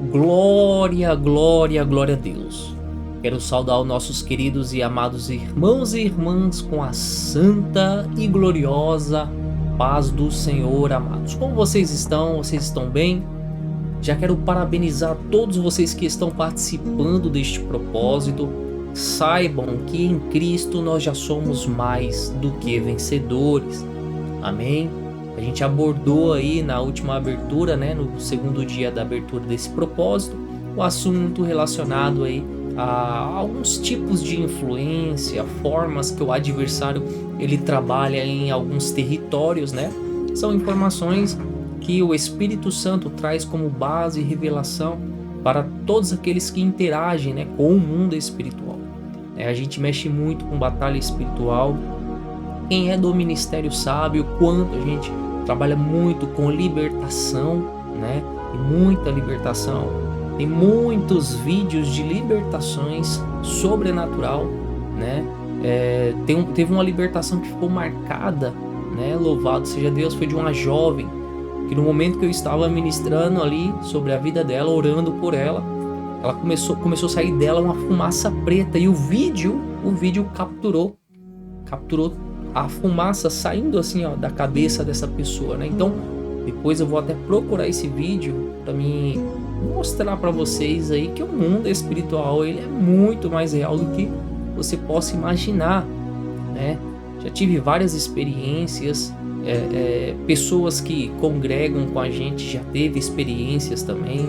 Glória, glória, glória a Deus. Quero saudar os nossos queridos e amados irmãos e irmãs com a santa e gloriosa paz do Senhor, amados. Como vocês estão? Vocês estão bem? Já quero parabenizar todos vocês que estão participando deste propósito. Saibam que em Cristo nós já somos mais do que vencedores. Amém? A gente abordou aí na última abertura, né, no segundo dia da abertura desse propósito, o assunto relacionado aí a alguns tipos de influência, formas que o adversário ele trabalha em alguns territórios, né? São informações que o Espírito Santo traz como base e revelação para todos aqueles que interagem, né, com o mundo espiritual. A gente mexe muito com batalha espiritual. Quem é do ministério sabe o quanto a gente trabalha muito com libertação, né? Tem muita libertação. Tem muitos vídeos de libertações sobrenatural, né? Teve uma libertação que ficou marcada, né? Louvado seja Deus, foi de uma jovem que no momento que eu estava ministrando ali sobre a vida dela, orando por ela, ela começou a sair dela uma fumaça preta e o vídeo capturou a fumaça saindo assim, ó, da cabeça dessa pessoa, né? Então, depois eu vou até procurar esse vídeo para mim mostrar para vocês aí que o mundo espiritual ele é muito mais real do que você possa imaginar, né? Já tive várias experiências, pessoas que congregam com a gente já teve experiências também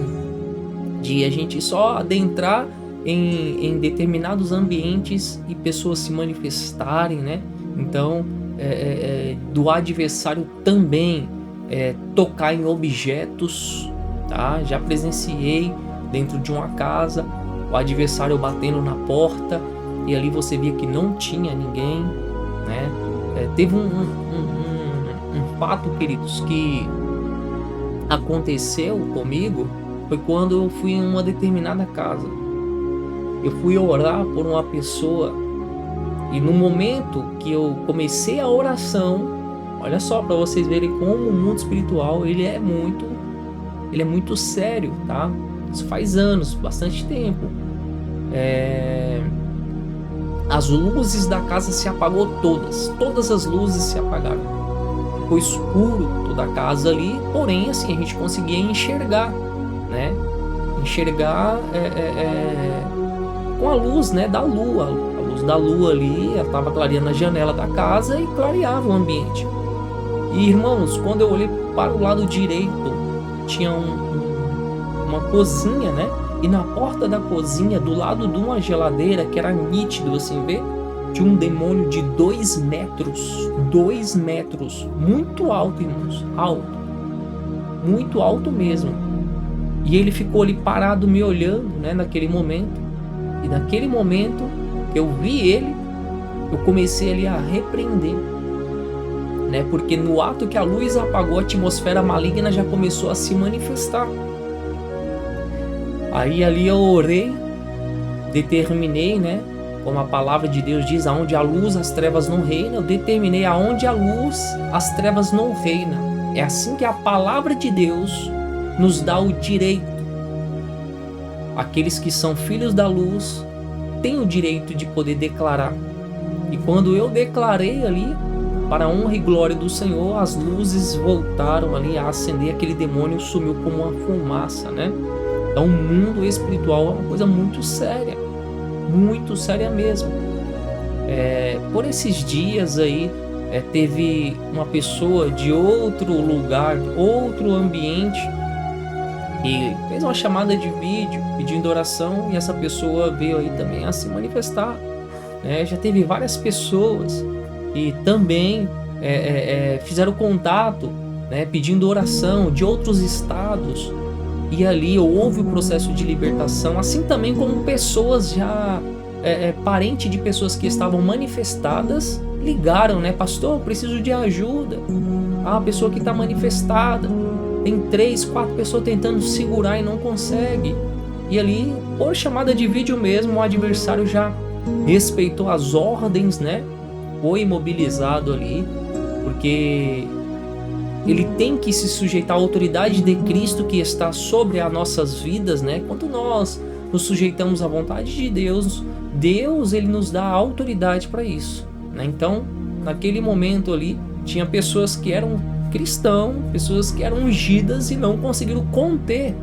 de a gente só adentrar em determinados ambientes e pessoas se manifestarem, né? Então, do adversário também tocar em objetos, tá? Já presenciei dentro de uma casa o adversário batendo na porta e ali você via que não tinha ninguém, né? Teve um fato, queridos, que aconteceu comigo, foi quando eu fui em uma determinada casa. Eu fui orar por uma pessoa e no momento que eu comecei a oração, olha só para vocês verem como o mundo espiritual ele é muito sério, tá? Isso faz anos, bastante tempo. As luzes da casa se apagou todas as luzes se apagaram. Ficou escuro toda a casa ali, porém assim a gente conseguia enxergar, né? Enxergar com a luz, né, da lua. A luz da lua ali, ela estava clareando a janela da casa e clareava o ambiente. E irmãos, quando eu olhei para o lado direito, tinha uma cozinha, né? E na porta da cozinha, do lado de uma geladeira, que era nítido assim ver, tinha um demônio de 2 metros. 2 metros. Muito alto, irmãos. Alto. Muito alto mesmo. E ele ficou ali parado me olhando, né, naquele momento. E naquele momento que eu vi ele, eu comecei ali a repreender, né? Porque no ato que a luz apagou, a atmosfera maligna já começou a se manifestar. Aí ali eu orei, determinei, né? Como a palavra de Deus diz, aonde há luz, as trevas não reinam. Eu determinei aonde há luz, as trevas não reinam. É assim que a palavra de Deus nos dá o direito. Aqueles que são filhos da luz têm o direito de poder declarar. E quando eu declarei ali, para a honra e glória do Senhor, as luzes voltaram ali a acender, aquele demônio sumiu como uma fumaça, né? Então o mundo espiritual é uma coisa muito séria mesmo. Por esses dias aí, teve uma pessoa de outro lugar, outro ambiente, e fez uma chamada de vídeo pedindo oração e essa pessoa veio aí também a se manifestar, né? Já teve várias pessoas que também fizeram contato, né, pedindo oração de outros estados e ali houve o processo de libertação, assim também como pessoas já parente de pessoas que estavam manifestadas ligaram, né? Pastor, eu preciso de ajuda. A pessoa que está manifestada tem 3, 4 pessoas tentando segurar e não consegue. E ali, por chamada de vídeo mesmo, o adversário já respeitou as ordens, né? Foi imobilizado ali, porque ele tem que se sujeitar à autoridade de Cristo que está sobre as nossas vidas, né? Quando nós nos sujeitamos à vontade de Deus, Deus ele nos dá autoridade para isso, né? Então, naquele momento ali, tinha pessoas que eram cristãos, pessoas que eram ungidas e não conseguiram conter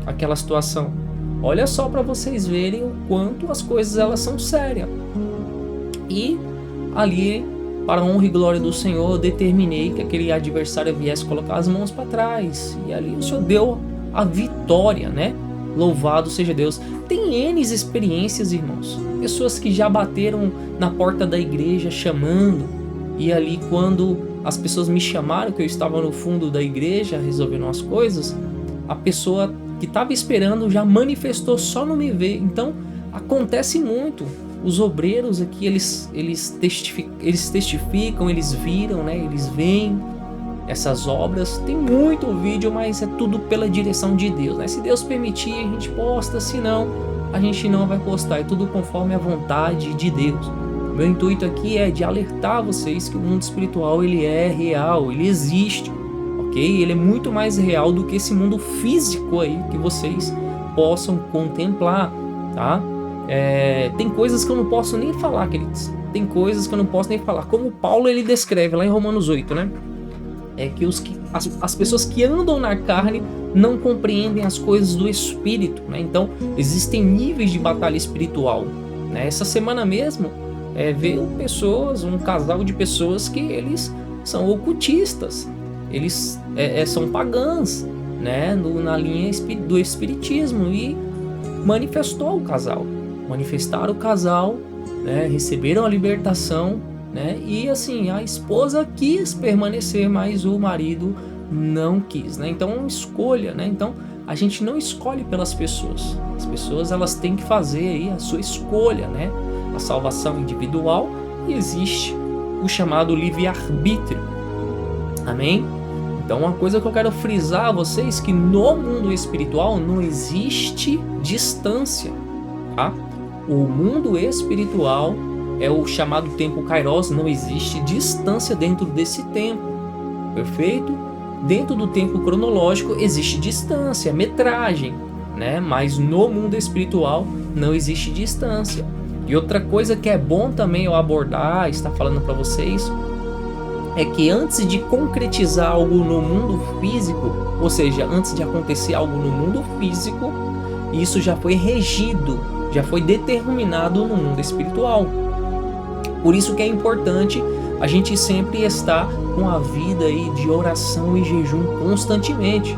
aquela situação. Olha só para vocês verem o quanto as coisas elas são sérias. E ali, para a honra e glória do Senhor, eu determinei que aquele adversário viesse colocar as mãos para trás. E ali o Senhor deu a vitória, né? Louvado seja Deus. Tem N experiências, irmãos. Pessoas que já bateram na porta da igreja chamando. E ali quando as pessoas me chamaram, que eu estava no fundo da igreja resolvendo as coisas, a pessoa que estava esperando já manifestou só não me ver. Então acontece muito. Os obreiros aqui, eles testificam, eles viram, né? Eles veem essas obras. Tem muito vídeo, mas é tudo pela direção de Deus, né? Se Deus permitir, a gente posta, se não, a gente não vai postar. É tudo conforme a vontade de Deus. Meu intuito aqui é de alertar vocês que o mundo espiritual, ele é real, ele existe, ok? Ele é muito mais real do que esse mundo físico aí que vocês possam contemplar, tá? Tem coisas que eu não posso nem falar, queridos. Tem coisas que eu não posso nem falar. Como Paulo ele descreve lá em Romanos 8, né? É que as pessoas que andam na carne não compreendem as coisas do Espírito, né? Então, existem níveis de batalha espiritual, né? Essa semana mesmo, veio pessoas, um casal de pessoas que eles são ocultistas. Eles são pagãs, né? Na linha do espiritismo. E manifestaram o casal, né? Receberam a libertação, né? E assim, a esposa quis permanecer, mas o marido não quis, né? Então, escolha, né? Então, a gente não escolhe pelas pessoas. As pessoas, elas têm que fazer aí a sua escolha, né? A salvação individual, e existe o chamado livre-arbítrio. Amém? Então, uma coisa que eu quero frisar a vocês, que no mundo espiritual não existe distância, tá? O mundo espiritual é o chamado tempo Kairos, não existe distância dentro desse tempo, perfeito? Dentro do tempo cronológico existe distância, metragem, né? Mas no mundo espiritual não existe distância. E outra coisa que é bom também eu abordar, estar falando para vocês, é que antes de concretizar algo no mundo físico, ou seja, antes de acontecer algo no mundo físico, isso já foi regido, já foi determinado no mundo espiritual. Por isso que é importante a gente sempre estar com a vida aí de oração e jejum constantemente.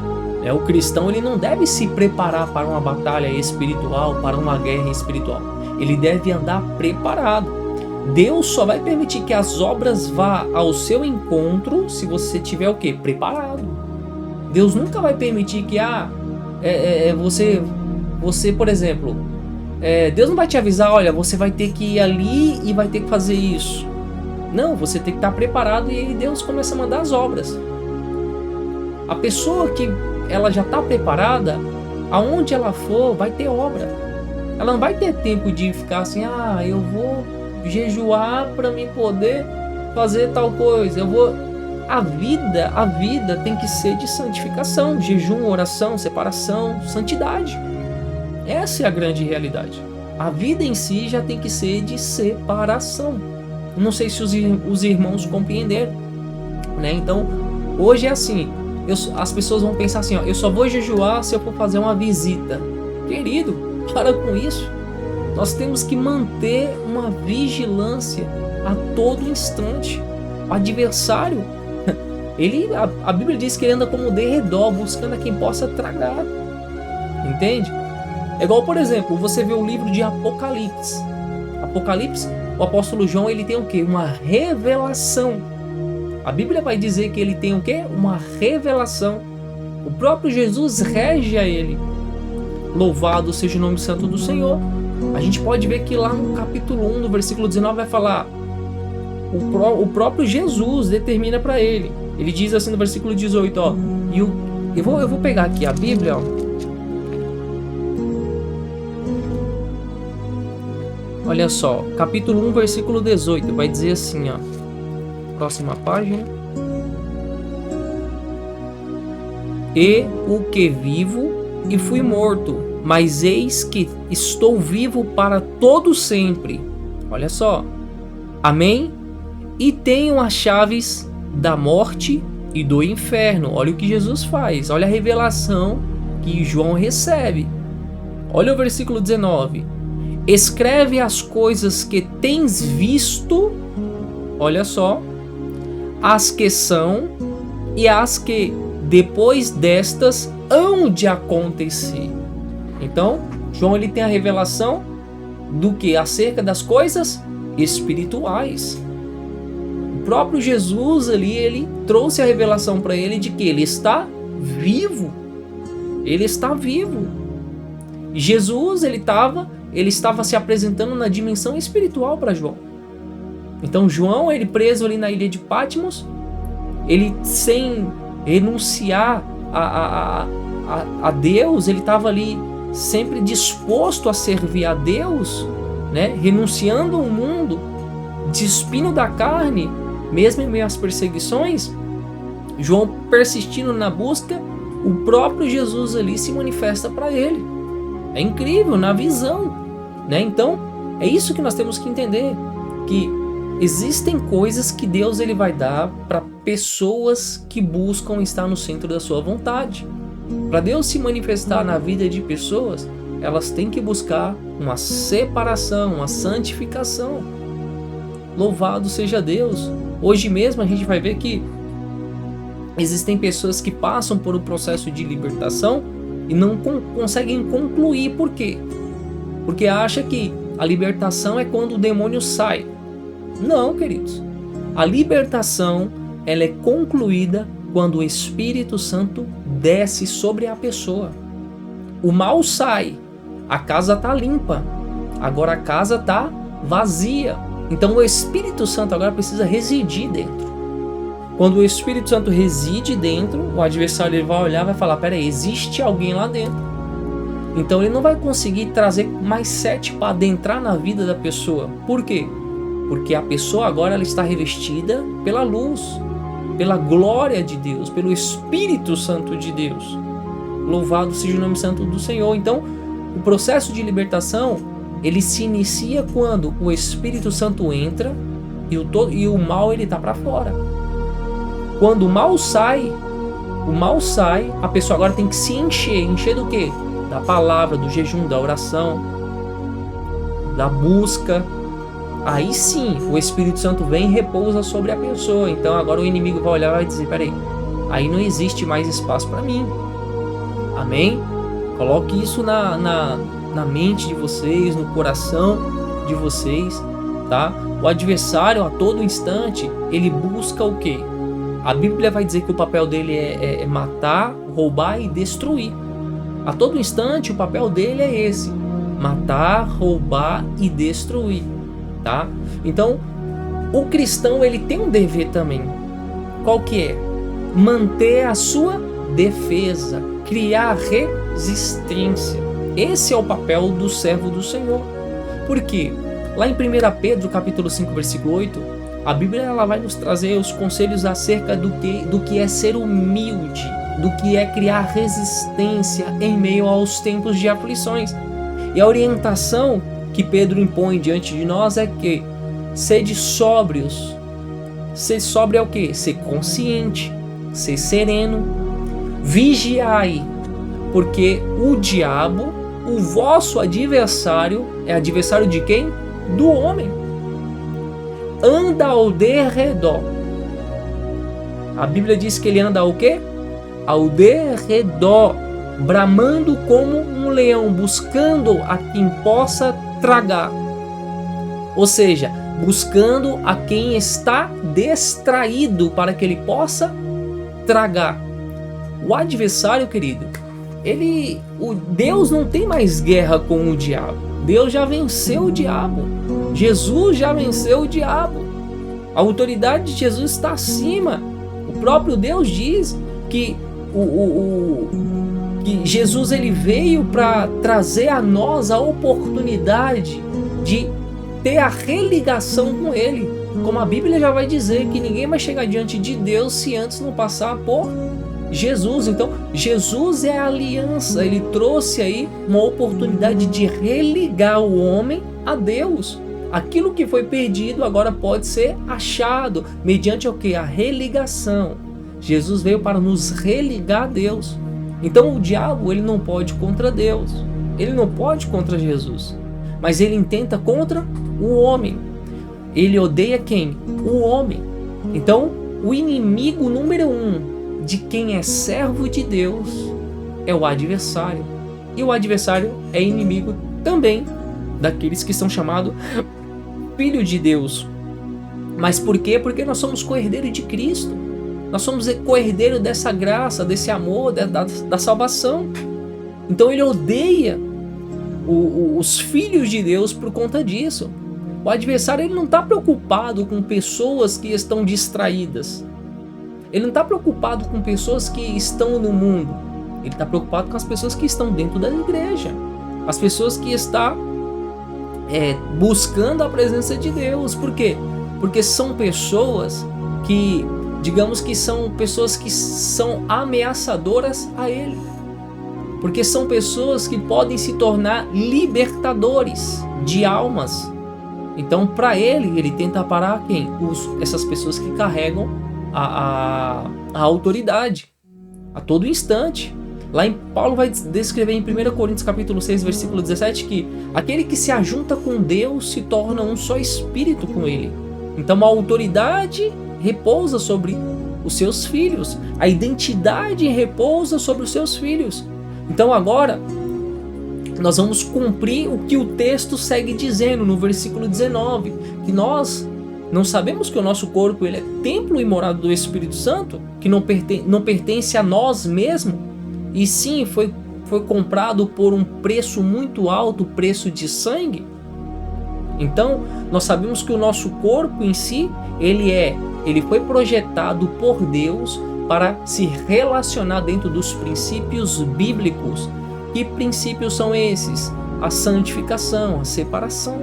O cristão ele não deve se preparar para uma batalha espiritual, para uma guerra espiritual. Ele deve andar preparado. Deus só vai permitir que as obras vá ao seu encontro se você tiver o quê? Preparado. Deus nunca vai permitir que você, por exemplo, Deus não vai te avisar, olha, você vai ter que ir ali e vai ter que fazer isso. Não, você tem que estar preparado, e aí Deus começa a mandar as obras. A pessoa que ela já está preparada, aonde ela for, vai ter obra. Ela não vai ter tempo de ficar assim, eu vou jejuar para me poder fazer tal coisa. A vida tem que ser de santificação, jejum, oração, separação, santidade. Essa é a grande realidade. A vida em si já tem que ser de separação. Não sei se os irmãos compreenderam, né? Então, hoje é assim, as pessoas vão pensar assim, eu só vou jejuar se eu for fazer uma visita. Querido, para com isso. Nós temos que manter uma vigilância a todo instante. O adversário, a Bíblia diz que ele anda como derredor, buscando a quem possa tragar. Entende? É igual, por exemplo, você vê o livro de Apocalipse. O apóstolo João, ele tem o quê? Uma revelação. A Bíblia vai dizer que ele tem o quê? Uma revelação. O próprio Jesus rege a ele. Louvado seja o nome santo do Senhor. A gente pode ver que lá no capítulo 1, no versículo 19, vai falar, o próprio Jesus determina para ele. Ele diz assim no versículo 18, eu vou pegar aqui a Bíblia, Olha só, capítulo 1, versículo 18, vai dizer assim, próxima página. e o que vivo e fui morto, mas eis que estou vivo para todo sempre. Olha só. Amém? E tenho as chaves da morte e do inferno. Olha o que Jesus faz. Olha a revelação que João recebe. Olha o versículo 19. Escreve as coisas que tens visto. Olha só. As que são e as que depois destas hão de acontecer. Então, João ele tem a revelação do que? Acerca das coisas espirituais. O próprio Jesus ali, ele trouxe a revelação para ele de que ele está vivo. Ele está vivo. Jesus, ele estava se apresentando na dimensão espiritual para João. Então João, ele preso ali na ilha de Patmos, ele sem renunciar a Deus, ele estava ali sempre disposto a servir a Deus, né? Renunciando ao mundo, despindo da carne, mesmo em meio às perseguições. João persistindo na busca, o próprio Jesus ali se manifesta para ele. É incrível, na visão, né? Então, é isso que nós temos que entender, que existem coisas que Deus ele vai dar para pessoas que buscam estar no centro da sua vontade. Para Deus se manifestar na vida de pessoas, elas têm que buscar uma separação, uma santificação. Louvado seja Deus. Hoje mesmo a gente vai ver que existem pessoas que passam por um processo de libertação e não conseguem concluir. Por quê? Porque acha que a libertação é quando o demônio sai. Não, queridos. A libertação ela é concluída quando o Espírito Santo desce sobre a pessoa. O mal sai, a casa está limpa, agora a casa está vazia. Então o Espírito Santo agora precisa residir dentro. Quando o Espírito Santo reside dentro, o adversário ele vai olhar e vai falar: peraí, existe alguém lá dentro. Então ele não vai conseguir trazer mais sete para adentrar na vida da pessoa. Por quê? Porque a pessoa agora ela está revestida pela luz, pela glória de Deus, pelo Espírito Santo de Deus. Louvado seja o nome santo do Senhor. Então, o processo de libertação, ele se inicia quando o Espírito Santo entra e o mal ele está para fora. Quando o mal sai, a pessoa agora tem que se encher. Encher do quê? Da palavra, do jejum, da oração, da busca. Aí sim, o Espírito Santo vem e repousa sobre a pessoa. Então agora o inimigo vai olhar e vai dizer: peraí, aí não existe mais espaço para mim. Amém? Coloque isso na mente de vocês, no coração de vocês, tá? O adversário a todo instante, ele busca o quê? A Bíblia vai dizer que o papel dele é matar, roubar e destruir. A todo instante o papel dele é esse: matar, roubar e destruir. Tá? Então, o cristão ele tem um dever também. Qual que é? Manter a sua defesa, criar resistência. Esse é o papel do servo do Senhor. Por quê? Lá em 1 Pedro, capítulo 5, versículo 8, a Bíblia ela vai nos trazer os conselhos acerca do que é ser humilde, do que é criar resistência em meio aos tempos de aflições. E a orientação que Pedro impõe diante de nós é que sede sóbrios. Ser sóbrio é o quê? Ser consciente, ser sereno, vigiai, porque o diabo, o vosso adversário, é adversário de quem? Do homem. Anda ao derredor. A Bíblia diz que ele anda ao quê? Ao derredor, bramando como um leão, buscando a quem possa tragar. Ou seja, buscando a quem está distraído para que ele possa tragar. O adversário, querido, Deus não tem mais guerra com o diabo. Deus já venceu o diabo. Jesus já venceu o diabo. A autoridade de Jesus está acima. O próprio Deus diz que que Jesus ele veio para trazer a nós a oportunidade de ter a religação com ele. Como a Bíblia já vai dizer que ninguém vai chegar diante de Deus se antes não passar por Jesus. Então, Jesus é a aliança. Ele trouxe aí uma oportunidade de religar o homem a Deus. Aquilo que foi perdido agora pode ser achado mediante o que? A religação. Jesus veio para nos religar a Deus. Então o diabo, ele não pode contra Deus. Ele não pode contra Jesus. Mas ele intenta contra o homem. Ele odeia quem? O homem. Então, o inimigo número 1 de quem é servo de Deus é o adversário. E o adversário é inimigo também daqueles que são chamados filho de Deus. Mas por quê? Porque nós somos co-herdeiro de Cristo. Nós somos co-herdeiro dessa graça, desse amor, da salvação. Então ele odeia os filhos de Deus por conta disso. O adversário, ele não está preocupado com pessoas que estão distraídas. Ele não está preocupado com pessoas que estão no mundo. Ele está preocupado com as pessoas que estão dentro da igreja. As pessoas que estão buscando a presença de Deus. Por quê? Porque são pessoas que, digamos que são pessoas que são ameaçadoras a Ele. Porque são pessoas que podem se tornar libertadores de almas. Então, para ele tenta parar quem? Essas pessoas que carregam a autoridade a todo instante. Lá em Paulo vai descrever em 1 Coríntios capítulo 6, versículo 17, que aquele que se ajunta com Deus se torna um só espírito com Ele. Então a autoridade repousa sobre os seus filhos, a identidade repousa sobre os seus filhos. Então agora nós vamos cumprir o que o texto segue dizendo no versículo 19, que nós não sabemos que o nosso corpo ele é templo e morada do Espírito Santo, que não pertence a nós mesmos, e sim foi comprado por um preço muito alto, preço de sangue. Então nós sabemos que o nosso corpo em si, ele foi projetado por Deus para se relacionar dentro dos princípios bíblicos. Que princípios são esses? A santificação, a separação.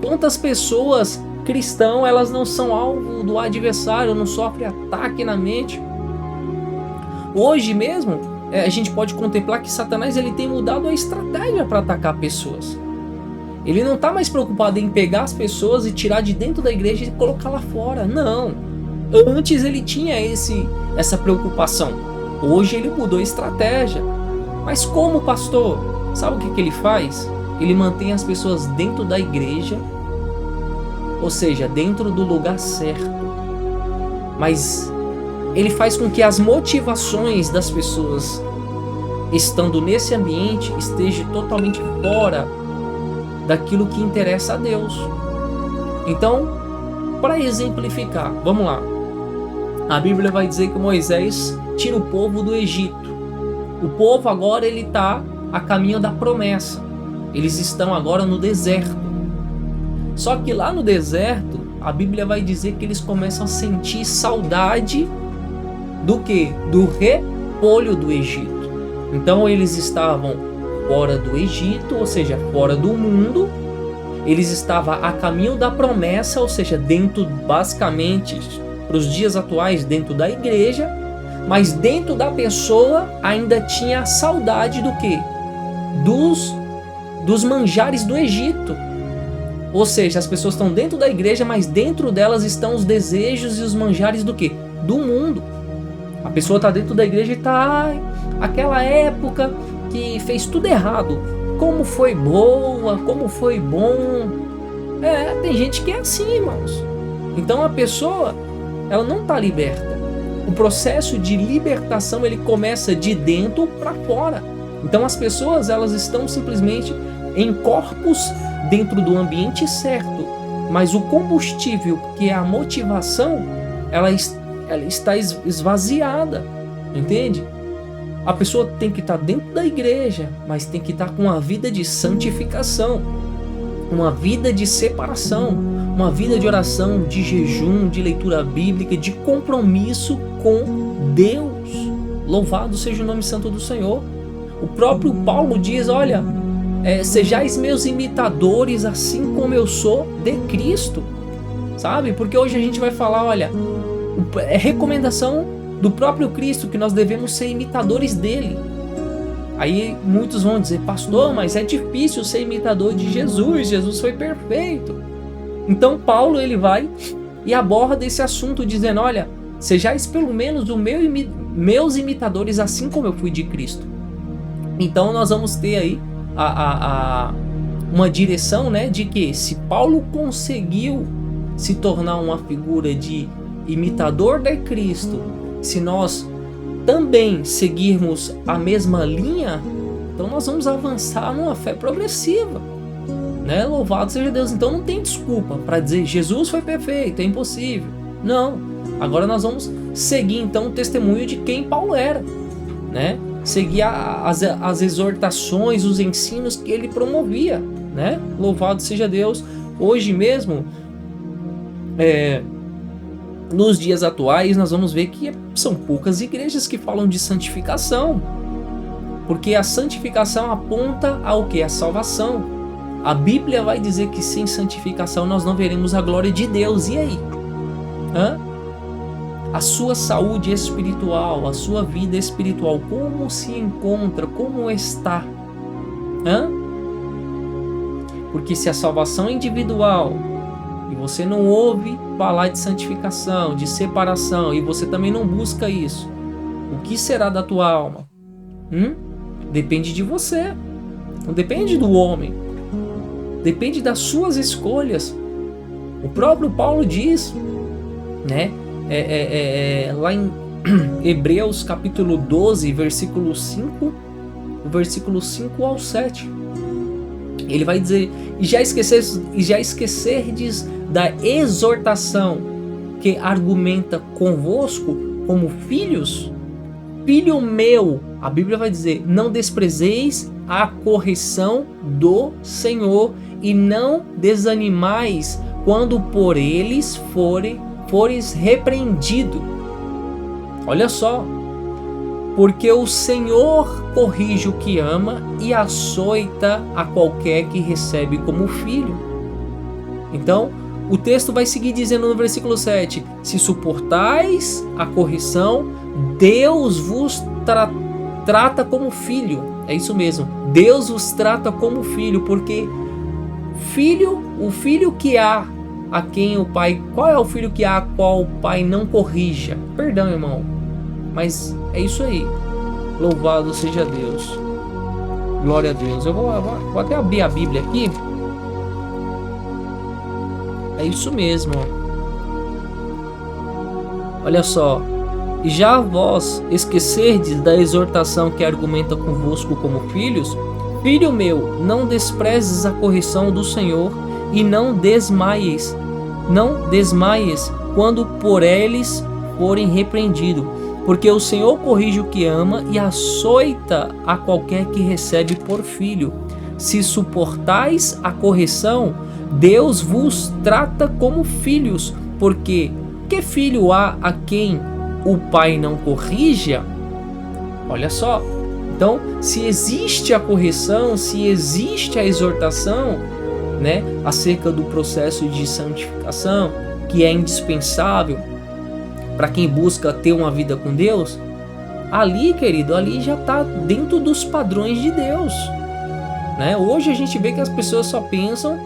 Quantas pessoas cristãs, elas não são alvo do adversário, não sofrem ataque na mente? Hoje mesmo, a gente pode contemplar que Satanás ele tem mudado a estratégia para atacar pessoas. Ele não está mais preocupado em pegar as pessoas e tirar de dentro da igreja e colocar lá fora. Não. Antes ele tinha essa preocupação. Hoje ele mudou a estratégia. Mas como, pastor? Sabe o que ele faz? Ele mantém as pessoas dentro da igreja, ou seja, dentro do lugar certo. Mas ele faz com que as motivações das pessoas estando nesse ambiente estejam totalmente fora daquilo que interessa a Deus. Então, para exemplificar, vamos lá. A Bíblia vai dizer que Moisés tira o povo do Egito. O povo agora ele está a caminho da promessa. Eles estão agora no deserto. Só que lá no deserto, a Bíblia vai dizer que eles começam a sentir saudade do quê? Do repolho do Egito. Então eles estavam fora do Egito, ou seja, fora do mundo. Eles estavam a caminho da promessa, ou seja, dentro, basicamente, para os dias atuais, dentro da igreja. Mas dentro da pessoa ainda tinha saudade do quê? Dos manjares do Egito. Ou seja, as pessoas estão dentro da igreja, mas dentro delas estão os desejos e os manjares do quê? Do mundo. A pessoa está dentro da igreja e está aquela época que fez tudo errado. Como foi boa, como foi bom. Tem gente que é assim, irmãos. Então a pessoa, ela não está liberta. O processo de libertação ele começa de dentro para fora. Então as pessoas elas estão simplesmente em corpos dentro do ambiente certo, mas o combustível, que é a motivação, ela está esvaziada, entende? A pessoa tem que estar dentro da igreja, mas tem que estar com uma vida de santificação, uma vida de separação, uma vida de oração, de jejum, de leitura bíblica, de compromisso com Deus. Louvado seja o nome santo do Senhor. O próprio Paulo diz, olha, sejais meus imitadores assim como eu sou de Cristo. Sabe? Porque hoje a gente vai falar, olha, recomendação do próprio Cristo, que nós devemos ser imitadores dele. Aí muitos vão dizer: pastor, mas é difícil ser imitador de Jesus, Jesus foi perfeito. Então Paulo ele vai e aborda esse assunto dizendo: olha, sejais pelo menos meus imitadores, assim como eu fui de Cristo. Então nós vamos ter aí uma direção, né, de que se Paulo conseguiu se tornar uma figura de imitador de Cristo, se nós também seguirmos a mesma linha, então nós vamos avançar numa fé progressiva, né? Louvado seja Deus. Então não tem desculpa para dizer Jesus foi perfeito, é impossível. Não. Agora nós vamos seguir então o testemunho de quem Paulo era, né? Seguir as exortações, os ensinos que ele promovia, né? Louvado seja Deus. Hoje mesmo, nos dias atuais, nós vamos ver que são poucas igrejas que falam de santificação, porque a santificação aponta ao que? A salvação. A Bíblia vai dizer que sem santificação nós não veremos a glória de Deus. E aí? A sua saúde espiritual, a sua vida espiritual, como se encontra, como está? Porque se a salvação é individual e você não ouve falar de santificação, de separação, e você também não busca isso, o que será da tua alma? Depende de você, não depende do homem, depende das suas escolhas. O próprio Paulo diz, né? Lá em Hebreus capítulo 12, versículo 5 ao 7, ele vai dizer: e já esquecerdes da exortação que argumenta convosco como filhos? Filho meu, a Bíblia vai dizer: não desprezeis a correção do Senhor, e não desanimais quando por eles fores repreendido. Olha só, porque o Senhor corrige o que ama e açoita a qualquer que recebe como filho. Então, o texto vai seguir dizendo no versículo 7: se suportais a correção, Deus vos trata como filho. É isso mesmo, Deus vos trata como filho, porque o filho que há a quem o pai... Qual é o filho que há a qual o pai não corrija? Perdão, irmão, mas é isso aí. Louvado seja Deus. Glória a Deus. Eu vou até abrir a Bíblia aqui. É isso mesmo. Olha só: e já vós esquecerdes da exortação que argumenta convosco como filhos? Filho meu, não desprezes a correção do Senhor, e não desmaies quando por eles forem repreendidos, porque o Senhor corrige o que ama e açoita a qualquer que recebe por filho. Se suportais a correção, Deus vos trata como filhos, porque que filho há a quem o pai não corrija? Olha só, então se existe a correção, se existe a exortação, né, acerca do processo de santificação, que é indispensável para quem busca ter uma vida com Deus, ali, querido, ali já está dentro dos padrões de Deus, né? Hoje a gente vê que as pessoas só pensam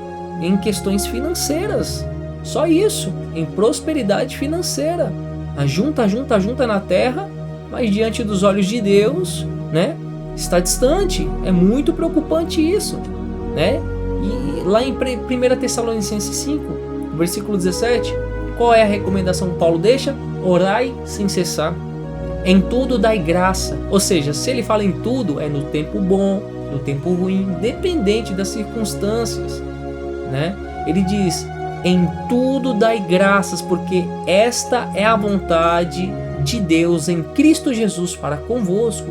em questões financeiras, só isso, em prosperidade financeira, junta na terra, mas diante dos olhos de Deus, né, está distante. É muito preocupante isso, né? E lá em 1 Tessalonicenses 5, versículo 17, qual é a recomendação que Paulo deixa? Orai sem cessar, em tudo dai graça. Ou seja, se ele fala em tudo, é no tempo bom, no tempo ruim, independente das circunstâncias, né? Ele diz: em tudo dai graças, porque esta é a vontade de Deus em Cristo Jesus para convosco.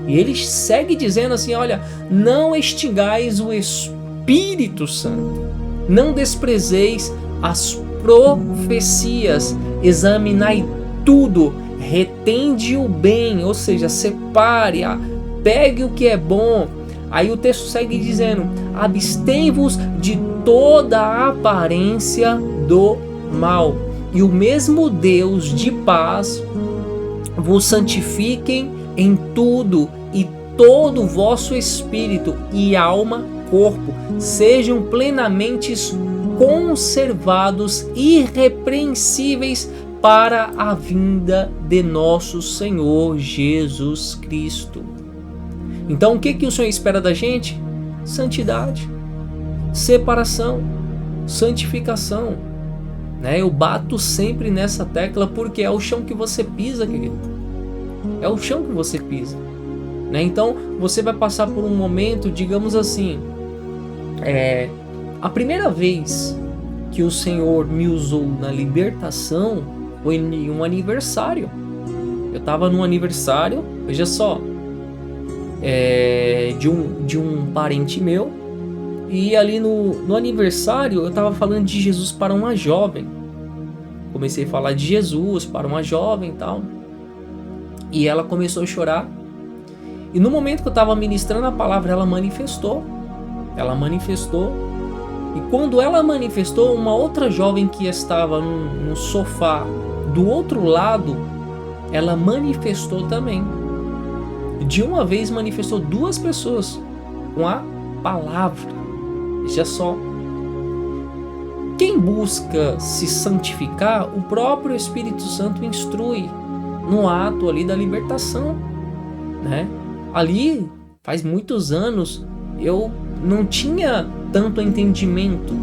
E ele segue dizendo assim: olha, não extingais o Espírito Santo, não desprezeis as profecias, examinai tudo, retende o bem, ou seja, separe, pegue o que é bom. Aí o texto segue dizendo: abstém-vos de toda a aparência do mal, e o mesmo Deus de paz vos santifiquem em tudo, e todo o vosso espírito e alma, corpo, sejam plenamente conservados, irrepreensíveis para a vinda de nosso Senhor Jesus Cristo. Então, o que o Senhor espera da gente? Santidade, separação, santificação. Eu bato sempre nessa tecla porque é o chão que você pisa, querido. É o chão que você pisa. Então, você vai passar por um momento, digamos assim, a primeira vez que o Senhor me usou na libertação foi em um aniversário. Eu estava num aniversário, veja só, de um parente meu, e ali no aniversário eu estava falando de Jesus para uma jovem. Comecei a falar de Jesus para uma jovem e tal, e ela começou a chorar. E no momento que eu estava ministrando a palavra, ela manifestou. E quando ela manifestou, uma outra jovem que estava no sofá do outro lado, ela manifestou também. De uma vez manifestou duas pessoas com a palavra. Veja só. Quem busca se santificar, o próprio Espírito Santo instrui no ato ali da libertação, Ali, faz muitos anos, eu não tinha tanto entendimento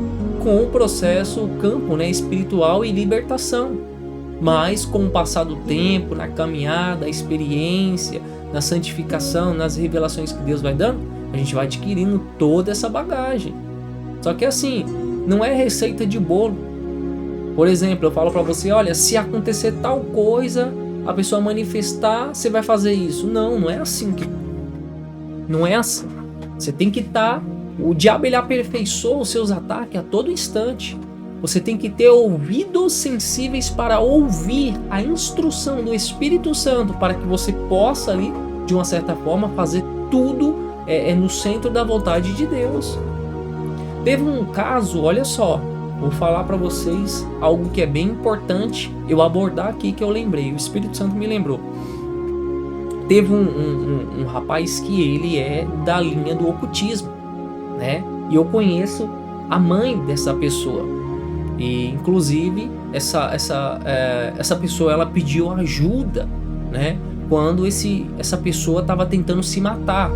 com o processo, o campo espiritual e libertação. Mas com o passar do tempo, na caminhada, a experiência, na santificação, nas revelações que Deus vai dando, a gente vai adquirindo toda essa bagagem. Só que assim, não é receita de bolo. Por exemplo, eu falo para você, olha, se acontecer tal coisa, a pessoa manifestar, você vai fazer isso. Não é assim. Não é assim. Você tem que estar... O diabo, ele aperfeiçoa os seus ataques a todo instante. Você tem que ter ouvidos sensíveis para ouvir a instrução do Espírito Santo, para que você possa ali, de uma certa forma, fazer tudo no centro da vontade de Deus. Teve um caso, olha só, vou falar para vocês algo que é bem importante eu abordar aqui, que eu lembrei, o Espírito Santo me lembrou. Teve um rapaz que ele é da linha do ocultismo, e eu conheço a mãe dessa pessoa. E inclusive essa pessoa, ela pediu ajuda, quando essa pessoa estava tentando se matar.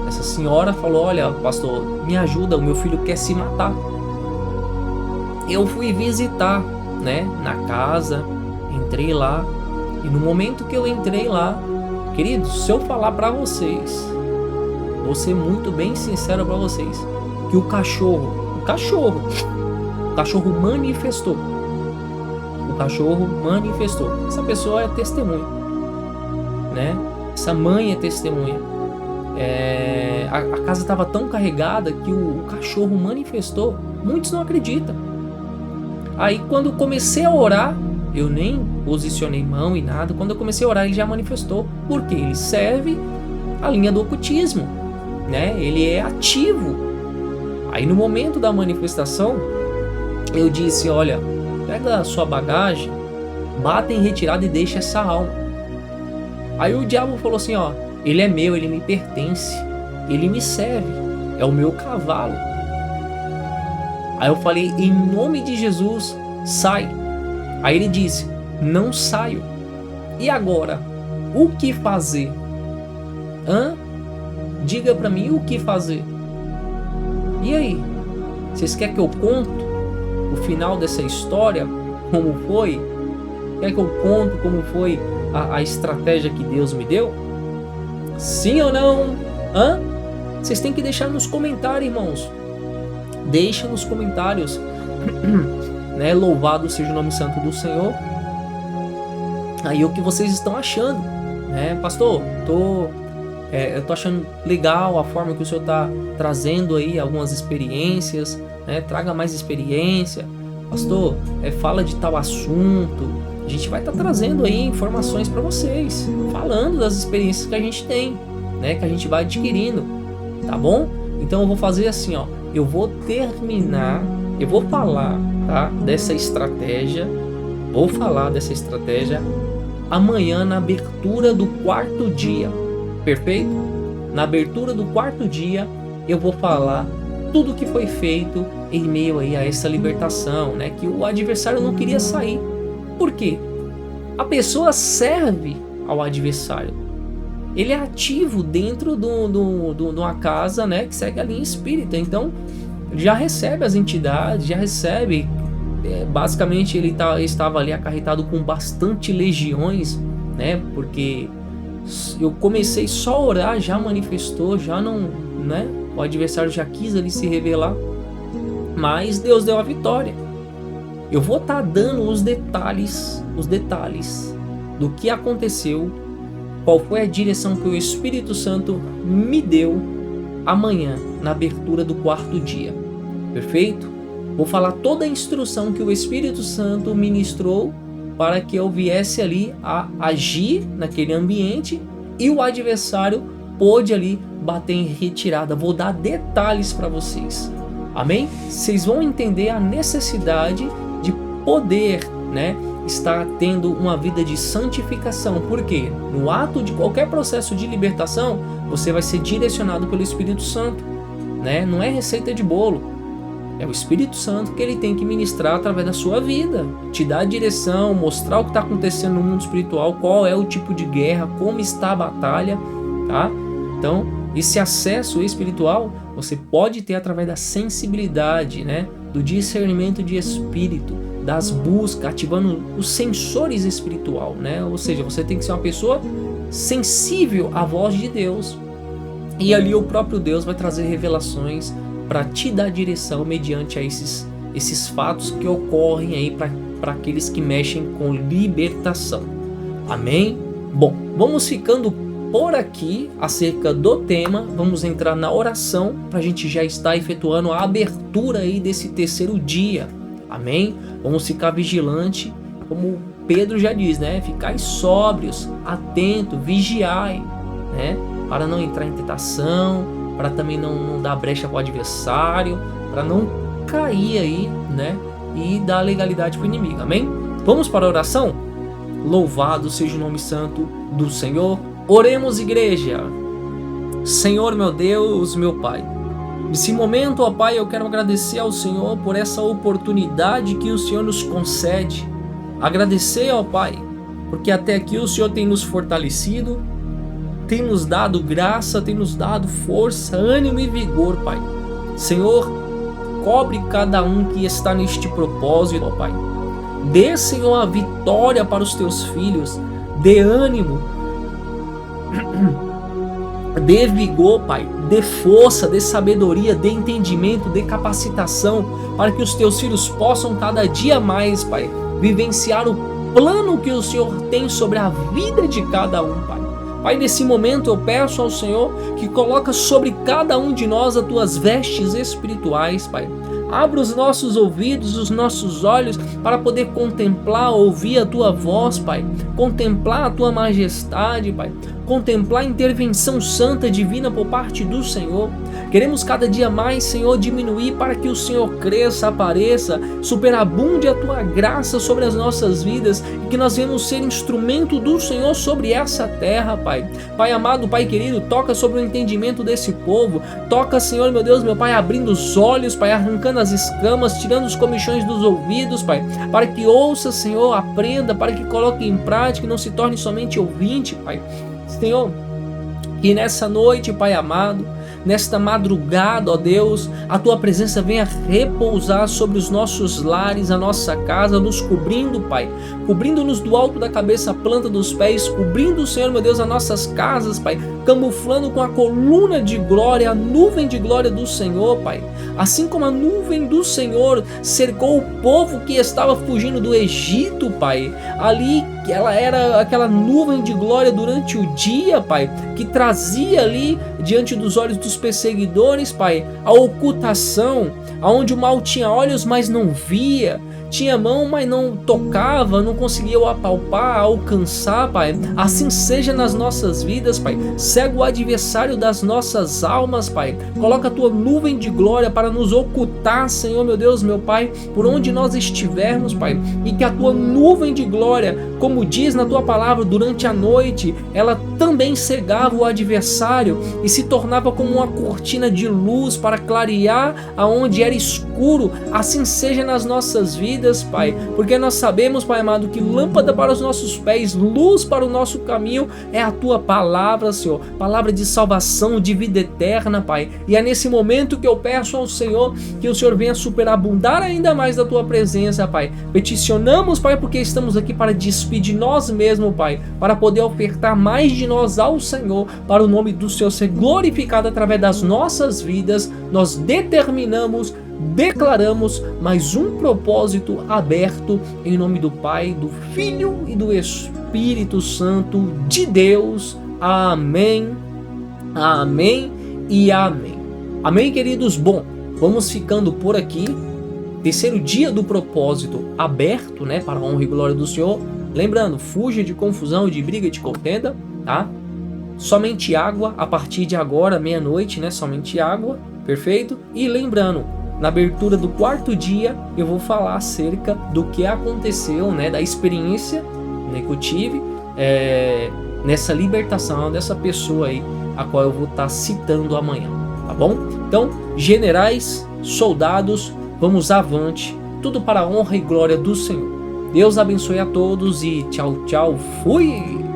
Essa senhora falou, olha, pastor, me ajuda, o meu filho quer se matar. Eu fui visitar, na casa, entrei lá, e no momento que eu entrei lá, queridos, se eu falar para vocês, vou ser muito bem sincero para vocês, que o cachorro manifestou. O cachorro manifestou. Essa pessoa é testemunha, Essa mãe é testemunha. A casa estava tão carregada que o cachorro manifestou. Muitos não acreditam. Aí quando eu comecei a orar, eu nem posicionei mão e nada. Quando eu comecei a orar, ele já manifestou. Porque ele serve a linha do ocultismo, Ele é ativo. Aí no momento da manifestação, eu disse, olha, pega a sua bagagem, bata em retirada e deixa essa alma. Aí o diabo falou assim, ó, ele é meu, ele me pertence, ele me serve, é o meu cavalo. Aí eu falei, em nome de Jesus, sai. Aí ele disse, não saio. E agora, o que fazer? Diga pra mim o que fazer. E aí? Vocês querem que eu conto o final dessa história? Como foi? Quer que eu conto como foi a estratégia que Deus me deu? Sim ou não? Vocês têm que deixar nos comentários, irmãos. Deixa nos comentários. Louvado seja o nome santo do Senhor. Aí o que vocês estão achando, pastor? Eu tô achando legal a forma que o senhor tá trazendo aí algumas experiências, traga mais experiência, pastor, fala de tal assunto. A gente vai estar trazendo aí informações para vocês, falando das experiências que a gente tem, que a gente vai adquirindo, tá bom? Então eu vou fazer assim, ó, eu vou falar, tá, dessa estratégia, amanhã na abertura do quarto dia, perfeito? Na abertura do quarto dia eu vou falar tudo o que foi feito em meio aí a essa libertação, né? Que o adversário não queria sair. Por quê? A pessoa serve ao adversário. Ele é ativo dentro de uma casa, né? Que segue a linha espírita. Então, já recebe as entidades, já recebe. Basicamente, ele estava ali acarretado com bastante legiões, né? Porque eu comecei só a orar, já manifestou, já não, né? O adversário já quis ali se revelar, mas Deus deu a vitória. Eu vou estar dando os detalhes do que aconteceu, qual foi a direção que o Espírito Santo me deu amanhã, na abertura do quarto dia. Perfeito? Vou falar toda a instrução que o Espírito Santo ministrou para que eu viesse ali a agir naquele ambiente e o adversário pôde ali bater em retirada. Vou dar detalhes para vocês. Amém? Vocês vão entender a necessidade de poder, né, estar tendo uma vida de santificação. Porque no ato de qualquer processo de libertação, você vai ser direcionado pelo Espírito Santo, né? Não é receita de bolo. É o Espírito Santo que ele tem que ministrar através da sua vida, te dar a direção, mostrar o que está acontecendo no mundo espiritual, qual é o tipo de guerra, como está a batalha, tá? Então, esse acesso espiritual você pode ter através da sensibilidade, né? Do discernimento de espírito, das buscas, ativando os sensores espiritual, né? Ou seja, você tem que ser uma pessoa sensível à voz de Deus. E ali o próprio Deus vai trazer revelações para te dar direção mediante a esses fatos que ocorrem aí para aqueles que mexem com libertação. Amém? Bom, vamos ficando por aqui acerca do tema. Vamos entrar na oração para a gente já estar efetuando a abertura aí desse terceiro dia. Amém? Vamos ficar vigilante, como Pedro já diz, né? Ficai sóbrios, atentos, vigiai, né? Para não entrar em tentação, para também não dar brecha para o adversário, para não cair aí, né? E dar legalidade para o inimigo, amém? Vamos para a oração? Louvado seja o nome santo do Senhor. Oremos, igreja. Senhor, meu Deus, meu Pai. Nesse momento, ó Pai, eu quero agradecer ao Senhor por essa oportunidade que o Senhor nos concede. Agradecer, ó Pai, porque até aqui o Senhor tem nos fortalecido, tem nos dado graça, tem nos dado força, ânimo e vigor, Pai. Senhor, cobre cada um que está neste propósito, ó Pai. Dê, Senhor, a vitória para os teus filhos. Dê ânimo. Dê vigor, Pai. Dê força, dê sabedoria, dê entendimento, dê capacitação para que os teus filhos possam cada dia mais, Pai, vivenciar o plano que o Senhor tem sobre a vida de cada um, Pai. Pai, nesse momento eu peço ao Senhor que coloca sobre cada um de nós as tuas vestes espirituais, Pai. Abra os nossos ouvidos, os nossos olhos para poder contemplar, ouvir a tua voz, Pai. Contemplar a tua majestade, Pai. Contemplar a intervenção santa divina por parte do Senhor. Queremos cada dia mais, Senhor, diminuir para que o Senhor cresça, apareça, superabunde a tua graça sobre as nossas vidas e que nós venhamos ser instrumento do Senhor sobre essa terra, Pai. Pai amado, Pai querido, toca sobre o entendimento desse povo. Toca, Senhor, meu Deus, meu Pai, abrindo os olhos, Pai, arrancando as escamas, tirando os comichões dos ouvidos, Pai, para que ouça, Senhor, aprenda, para que coloque em prática e não se torne somente ouvinte, Pai. Senhor, que nessa noite, Pai amado, nesta madrugada, ó Deus, a tua presença venha repousar sobre os nossos lares, a nossa casa, nos cobrindo, Pai, cobrindo-nos do alto da cabeça à planta dos pés, cobrindo, Senhor, meu Deus, as nossas casas, Pai, camuflando com a coluna de glória, a nuvem de glória do Senhor, Pai, assim como a nuvem do Senhor cercou o povo que estava fugindo do Egito, Pai, ali ela era aquela nuvem de glória durante o dia, Pai, que trazia ali diante dos olhos dos perseguidores, Pai, a ocultação, aonde o mal tinha olhos, mas não via, tinha mão, mas não tocava, não conseguia apalpar, alcançar, Pai. Assim seja nas nossas vidas, Pai. Cega o adversário das nossas almas, Pai. Coloca a tua nuvem de glória para nos ocultar, Senhor, meu Deus, meu Pai, por onde nós estivermos, Pai. E que a tua nuvem de glória, como diz na tua palavra, durante a noite, ela também cegava o adversário e se tornava como uma cortina de luz para clarear aonde era escuro. Assim seja nas nossas vidas, Pai, porque nós sabemos, Pai amado, que lâmpada para os nossos pés, luz para o nosso caminho é a tua palavra, Senhor, palavra de salvação, de vida eterna, Pai. E é nesse momento que eu peço ao Senhor que o Senhor venha superabundar ainda mais da tua presença, Pai. Peticionamos, Pai, porque estamos aqui para despedir de nós mesmos, Pai, para poder ofertar mais de nós ao Senhor, para o nome do Senhor ser glorificado através das nossas vidas. Nós determinamos, declaramos mais um propósito aberto em nome do Pai, do Filho e do Espírito Santo de Deus. Amém, amém e amém. Amém, queridos? Bom, vamos ficando por aqui. Terceiro dia do propósito aberto, né, para a honra e glória do Senhor. Lembrando, fuja de confusão, de briga, de contenda, tá? Somente água a partir de agora, meia-noite, né? Somente água, perfeito? E lembrando, na abertura do quarto dia, eu vou falar acerca do que aconteceu, né? Da experiência, né, que eu tive nessa libertação dessa pessoa aí, a qual eu vou estar citando amanhã, tá bom? Então, generais, soldados, vamos avante, tudo para a honra e glória do Senhor. Deus abençoe a todos e tchau, tchau, fui!